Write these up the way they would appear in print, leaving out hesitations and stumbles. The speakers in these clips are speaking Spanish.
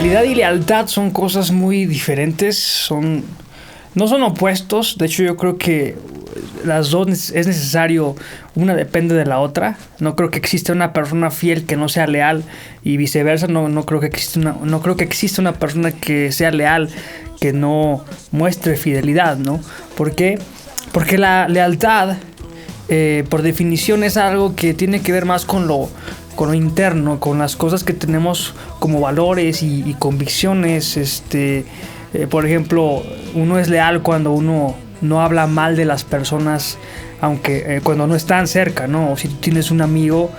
Fidelidad y lealtad son cosas muy diferentes, no son opuestos. De hecho, yo creo que las dos es necesario, una depende de la otra. No creo que exista una persona fiel que no sea leal y viceversa. No creo que exista una persona que sea leal que no muestre fidelidad, ¿no? ¿Por qué? Porque la lealtad, por definición, es algo que tiene que ver más con lo interno, con las cosas que tenemos como valores y convicciones. Por ejemplo, uno es leal cuando uno no habla mal de las personas, aunque cuando no están cerca, ¿no? O si tú tienes un amigo,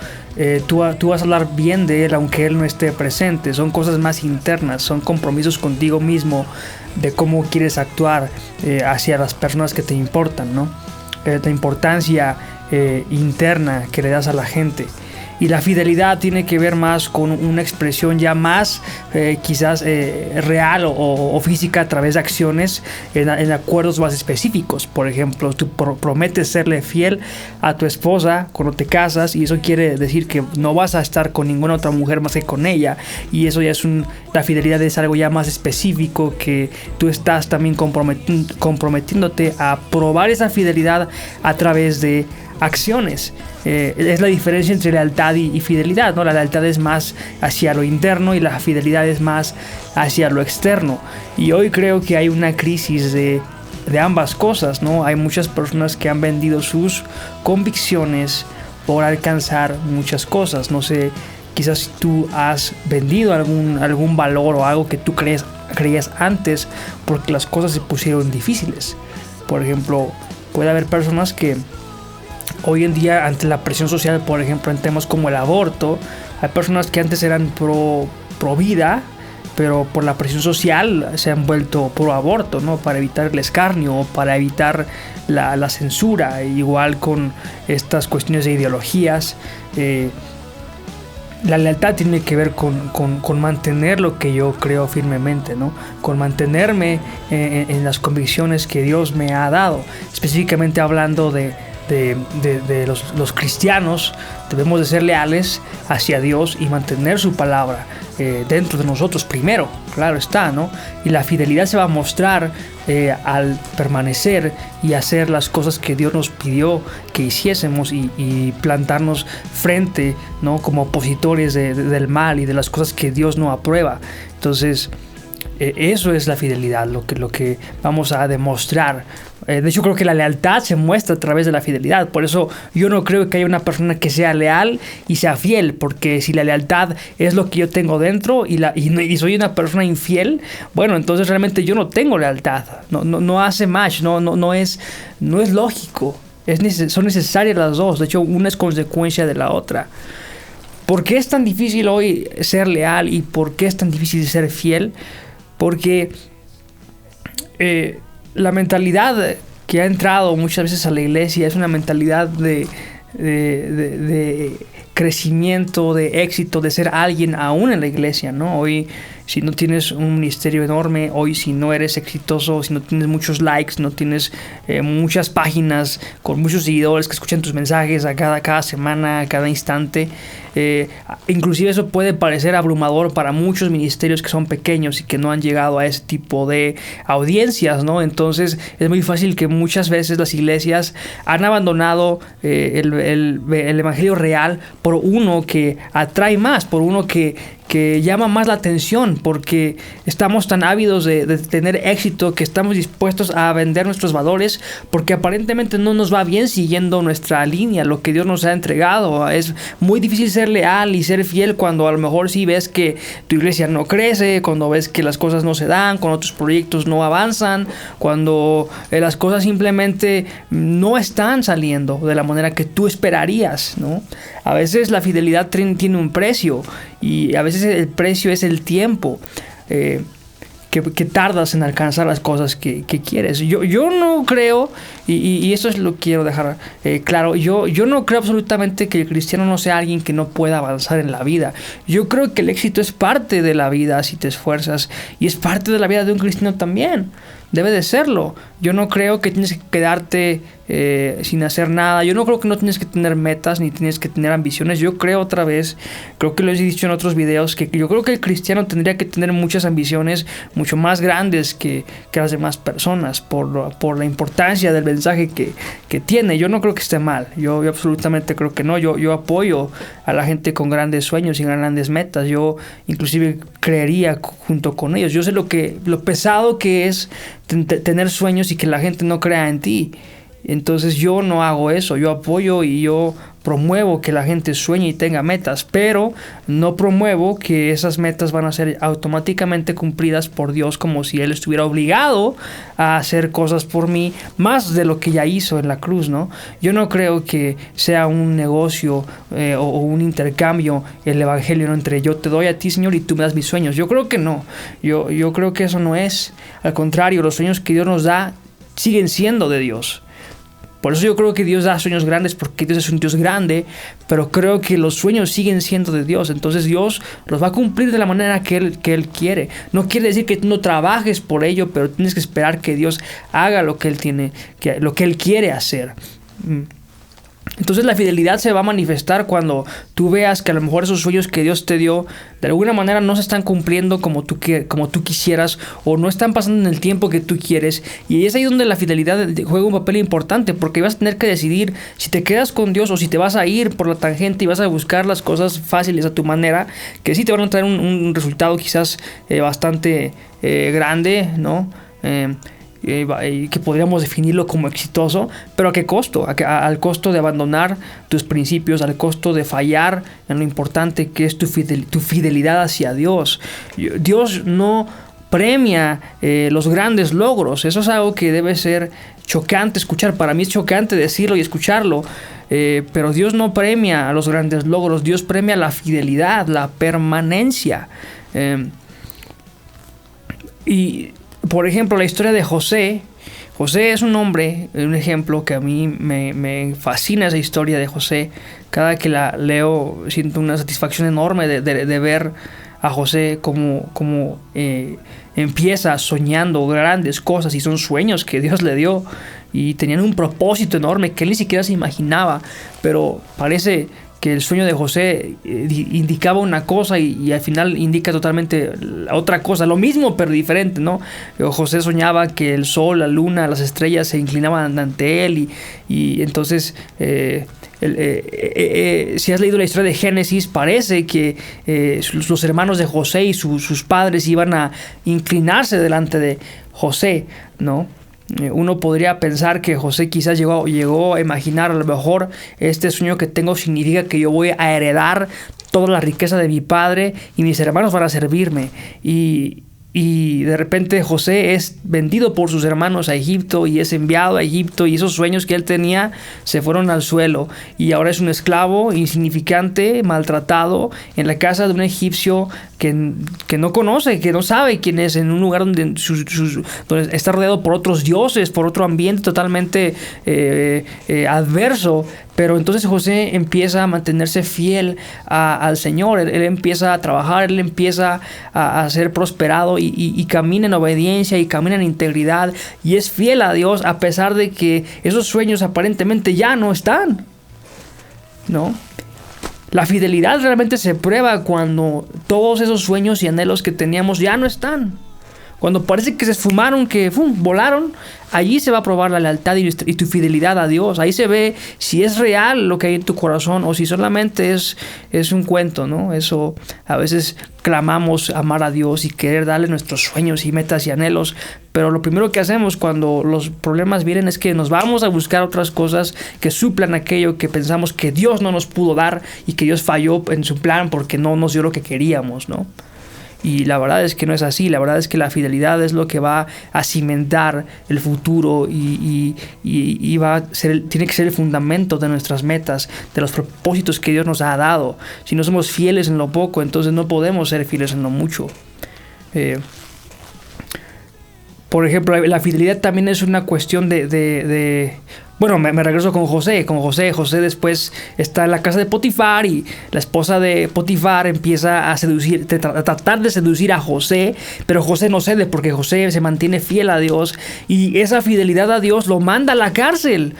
tú vas a hablar bien de él aunque él no esté presente. Son cosas más internas, son compromisos contigo mismo de cómo quieres actuar hacia las personas que te importan, ¿no? La importancia interna que le das a la gente. Y la fidelidad tiene que ver más con una expresión ya más quizás real o física a través de acciones en acuerdos más específicos. Por ejemplo, tú prometes serle fiel a tu esposa cuando te casas, y eso quiere decir que no vas a estar con ninguna otra mujer más que con ella, y eso ya es la fidelidad es algo ya más específico, que tú estás también comprometiéndote a probar esa fidelidad a través de acciones. Es la diferencia entre lealtad y fidelidad, ¿no? La lealtad es más hacia lo interno y la fidelidad es más hacia lo externo. Y hoy creo que hay una crisis de ambas cosas, ¿no? Hay muchas personas que han vendido sus convicciones por alcanzar muchas cosas. No sé, quizás tú has vendido algún valor o algo que tú creías antes porque las cosas se pusieron difíciles. Por ejemplo, puede haber personas que hoy en día, ante la presión social, por ejemplo, en temas como el aborto, hay personas que antes eran pro vida, pero por la presión social se han vuelto pro aborto, ¿no? Para evitar el escarnio, para evitar la censura. Igual con estas cuestiones de ideologías. La lealtad tiene que ver con mantener lo que yo creo firmemente, ¿no? Con mantenerme en las convicciones que Dios me ha dado. Específicamente hablando de los cristianos, debemos de ser leales hacia Dios y mantener su palabra dentro de nosotros primero, claro está, ¿no? Y la fidelidad se va a mostrar al permanecer y hacer las cosas que Dios nos pidió que hiciésemos y plantarnos frente, ¿no? Como opositores del mal y de las cosas que Dios no aprueba. Entonces, eso es la fidelidad, lo que vamos a demostrar. De hecho, creo que la lealtad se muestra a través de la fidelidad. Por eso yo no creo que haya una persona que sea leal y sea fiel, porque si la lealtad es lo que yo tengo dentro y soy una persona infiel, bueno, entonces realmente yo no tengo lealtad. No hace match, no es lógico. Son necesarias las dos. De hecho, una es consecuencia de la otra. ¿Por qué es tan difícil hoy ser leal y por qué es tan difícil ser fiel? Porque la mentalidad que ha entrado muchas veces a la iglesia es una mentalidad de crecimiento, de éxito, de ser alguien aún en la iglesia, ¿no? Hoy, si no tienes un ministerio enorme, hoy si no eres exitoso, si no tienes muchos likes, no tienes muchas páginas con muchos seguidores que escuchan tus mensajes a cada semana, a cada instante, inclusive eso puede parecer abrumador para muchos ministerios que son pequeños y que no han llegado a ese tipo de audiencias, ¿no? Entonces es muy fácil que muchas veces las iglesias han abandonado el evangelio real por uno que atrae más, por uno que llama más la atención, porque estamos tan ávidos de tener éxito que estamos dispuestos a vender nuestros valores porque aparentemente no nos va bien siguiendo nuestra línea, lo que Dios nos ha entregado. Es muy difícil ser leal y ser fiel cuando a lo mejor sí ves que tu iglesia no crece, cuando ves que las cosas no se dan, cuando tus proyectos no avanzan, cuando las cosas simplemente no están saliendo de la manera que tú esperarías, ¿no? A veces la fidelidad tiene un precio, y a veces el precio es el tiempo que tardas en alcanzar las cosas que quieres. Yo no creo, y eso es lo que quiero dejar claro, yo no creo absolutamente que el cristiano no sea alguien que no pueda avanzar en la vida. Yo creo que el éxito es parte de la vida si te esfuerzas, y es parte de la vida de un cristiano también. debe de serlo. Yo no creo que tienes que quedarte sin hacer nada. Yo no creo que no tienes que tener metas ni tienes que tener ambiciones. Yo creo otra vez, creo que lo he dicho en otros videos, que yo creo que el cristiano tendría que tener muchas ambiciones mucho más grandes que las demás personas por la importancia del mensaje que tiene. Yo no creo que esté mal. Yo absolutamente creo que no. Yo apoyo a la gente con grandes sueños y grandes metas. Yo inclusive creería junto con ellos. Yo sé lo pesado que es tener sueños y que la gente no crea en ti. Entonces yo no hago eso. Yo apoyo y yo promuevo que la gente sueñe y tenga metas, pero no promuevo que esas metas van a ser automáticamente cumplidas por Dios, como si Él estuviera obligado a hacer cosas por mí más de lo que ya hizo en la cruz, ¿no? Yo no creo que sea un negocio o un intercambio el evangelio, ¿no? Entre yo te doy a ti, Señor, y tú me das mis sueños. Yo creo que no. Yo creo que eso no es. Al contrario, los sueños que Dios nos da siguen siendo de Dios. Por eso yo creo que Dios da sueños grandes, porque Dios es un Dios grande, pero creo que los sueños siguen siendo de Dios. Entonces Dios los va a cumplir de la manera que Él quiere. No quiere decir que tú no trabajes por ello, pero tienes que esperar que Dios haga lo que Él quiere hacer. Entonces la fidelidad se va a manifestar cuando tú veas que a lo mejor esos sueños que Dios te dio de alguna manera no se están cumpliendo como tú quisieras, o no están pasando en el tiempo que tú quieres. Y es ahí donde la fidelidad juega un papel importante, porque vas a tener que decidir si te quedas con Dios o si te vas a ir por la tangente y vas a buscar las cosas fáciles a tu manera, que sí te van a traer un resultado quizás bastante grande, ¿no? Que podríamos definirlo como exitoso, pero ¿a qué costo? Al costo de abandonar tus principios, al costo de fallar en lo importante que es tu fidelidad hacia Dios. Dios no premia los grandes logros. Eso es algo que debe ser chocante escuchar. Para mí es chocante decirlo y escucharlo, pero Dios no premia a los grandes logros. Dios premia la fidelidad, la permanencia. Por ejemplo, la historia de José. José es un hombre, un ejemplo que a mí me fascina esa historia de José. Cada que la leo siento una satisfacción enorme de ver a José como empieza soñando grandes cosas, y son sueños que Dios le dio y tenían un propósito enorme que él ni siquiera se imaginaba, pero parece que el sueño de José indicaba una cosa y al final indica totalmente otra cosa, lo mismo pero diferente, ¿no? José soñaba que el sol, la luna, las estrellas se inclinaban ante él y entonces si has leído la historia de Génesis, parece que los hermanos de José y sus padres iban a inclinarse delante de José, ¿no? Uno podría pensar que José quizás llegó a imaginar, a lo mejor este sueño que tengo significa que yo voy a heredar toda la riqueza de mi padre y mis hermanos van a servirme. Y de repente José es vendido por sus hermanos a Egipto y es enviado a Egipto, y esos sueños que él tenía se fueron al suelo y ahora es un esclavo insignificante, maltratado en la casa de un egipcio que no conoce, que no sabe quién es, en un lugar donde está rodeado por otros dioses, por otro ambiente totalmente adverso. Pero entonces José empieza a mantenerse fiel al Señor. Él empieza a trabajar, él empieza a ser prosperado y camina en obediencia y camina en integridad y es fiel a Dios a pesar de que esos sueños aparentemente ya no están, ¿no? La fidelidad realmente se prueba cuando todos esos sueños y anhelos que teníamos ya no están. Cuando parece que se esfumaron, que volaron, allí se va a probar la lealtad y tu fidelidad a Dios. Ahí se ve si es real lo que hay en tu corazón o si solamente es un cuento, ¿no? Eso a veces clamamos amar a Dios y querer darle nuestros sueños y metas y anhelos, pero lo primero que hacemos cuando los problemas vienen es que nos vamos a buscar otras cosas que suplan aquello que pensamos que Dios no nos pudo dar y que Dios falló en su plan porque no nos dio lo que queríamos, ¿no? Y la verdad es que no es así. La verdad es que la fidelidad es lo que va a cimentar el futuro y tiene que ser el fundamento de nuestras metas, de los propósitos que Dios nos ha dado. Si no somos fieles en lo poco, entonces no podemos ser fieles en lo mucho. Por ejemplo, la fidelidad también es una cuestión de Bueno, me regreso con José. José después está en la casa de Potifar y la esposa de Potifar empieza a tratar de seducir a José, pero José no cede porque José se mantiene fiel a Dios y esa fidelidad a Dios lo manda a la cárcel,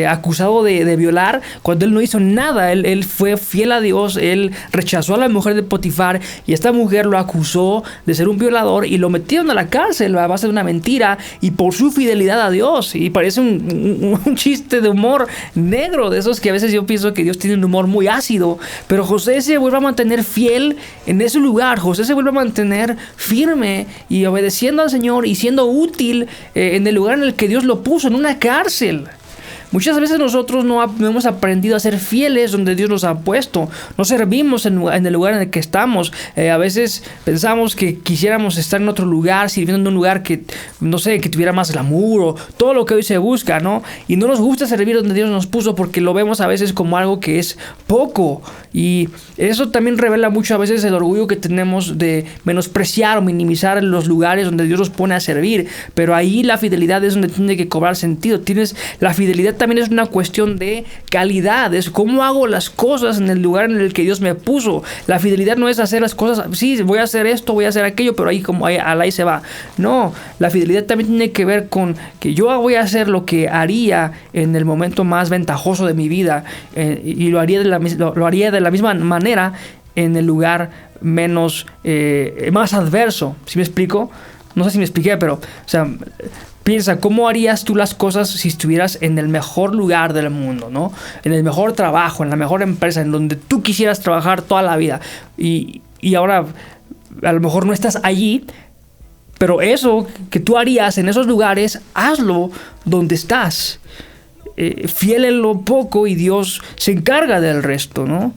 acusado de violar cuando él no hizo nada. Él fue fiel a Dios, él rechazó a la mujer de Potifar y esta mujer lo acusó de ser un violador y lo metieron a la cárcel a base de una mentira y por su fidelidad a Dios. Y parece un chiste de humor negro, de esos que a veces yo pienso que Dios tiene un humor muy ácido, pero José se vuelve a mantener fiel en ese lugar. José se vuelve a mantener firme y obedeciendo al Señor y siendo útil en el lugar en el que Dios lo puso, en una cárcel. Muchas veces nosotros no hemos aprendido a ser fieles donde Dios nos ha puesto. No servimos en el lugar en el que estamos. A veces pensamos que quisiéramos estar en otro lugar, sirviendo en un lugar que, no sé, que tuviera más glamour o todo lo que hoy se busca, ¿no? Y no nos gusta servir donde Dios nos puso porque lo vemos a veces como algo que es poco. Y eso también revela mucho a veces el orgullo que tenemos de menospreciar o minimizar los lugares donde Dios nos pone a servir. Pero ahí la fidelidad es donde tiene que cobrar sentido. La fidelidad también es una cuestión de calidad, es cómo hago las cosas en el lugar en el que Dios me puso. La fidelidad no es hacer las cosas, sí, voy a hacer esto, voy a hacer aquello, pero ahí se va. No, la fidelidad también tiene que ver con que yo voy a hacer lo que haría en el momento más ventajoso de mi vida y lo haría de la misma manera en el lugar más adverso. ¿Sí me explico? No sé si me expliqué, pero, o sea, piensa, ¿cómo harías tú las cosas si estuvieras en el mejor lugar del mundo, ¿no? En el mejor trabajo, en la mejor empresa, en donde tú quisieras trabajar toda la vida. Y ahora, a lo mejor no estás allí, pero eso que tú harías en esos lugares, hazlo donde estás. Fiel en lo poco y Dios se encarga del resto, ¿no?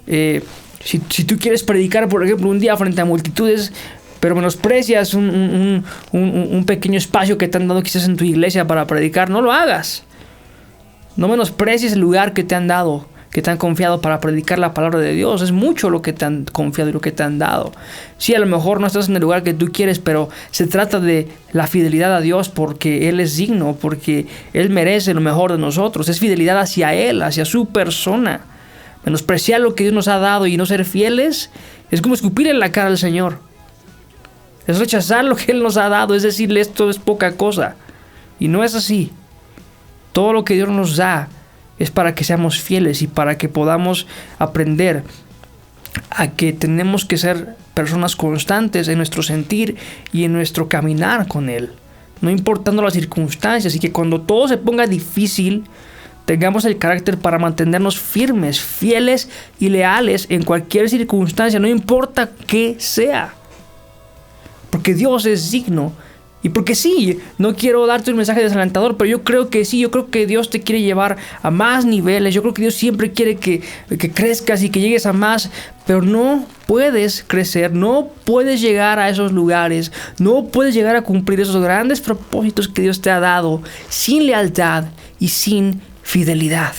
Si tú quieres predicar, por ejemplo, un día frente a multitudes, pero menosprecias un pequeño espacio que te han dado quizás en tu iglesia para predicar, no lo hagas. No menosprecies el lugar que te han dado, que te han confiado para predicar la palabra de Dios. Es mucho lo que te han confiado y lo que te han dado. Sí, a lo mejor no estás en el lugar que tú quieres, pero se trata de la fidelidad a Dios porque Él es digno, porque Él merece lo mejor de nosotros. Es fidelidad hacia Él, hacia su persona. Menospreciar lo que Dios nos ha dado y no ser fieles es como escupir en la cara al Señor. Es rechazar lo que Él nos ha dado, es decirle esto es poca cosa. Y no es así. Todo lo que Dios nos da es para que seamos fieles y para que podamos aprender a que tenemos que ser personas constantes en nuestro sentir y en nuestro caminar con Él, no importando las circunstancias, y que cuando todo se ponga difícil tengamos el carácter para mantenernos firmes, fieles y leales en cualquier circunstancia, no importa qué sea. Porque Dios es digno. Y porque sí, no quiero darte un mensaje desalentador, pero yo creo que sí, yo creo que Dios te quiere llevar a más niveles. Yo creo que Dios siempre quiere que crezcas y que llegues a más, pero no puedes crecer, no puedes llegar a esos lugares, no puedes llegar a cumplir esos grandes propósitos que Dios te ha dado sin lealtad y sin fidelidad.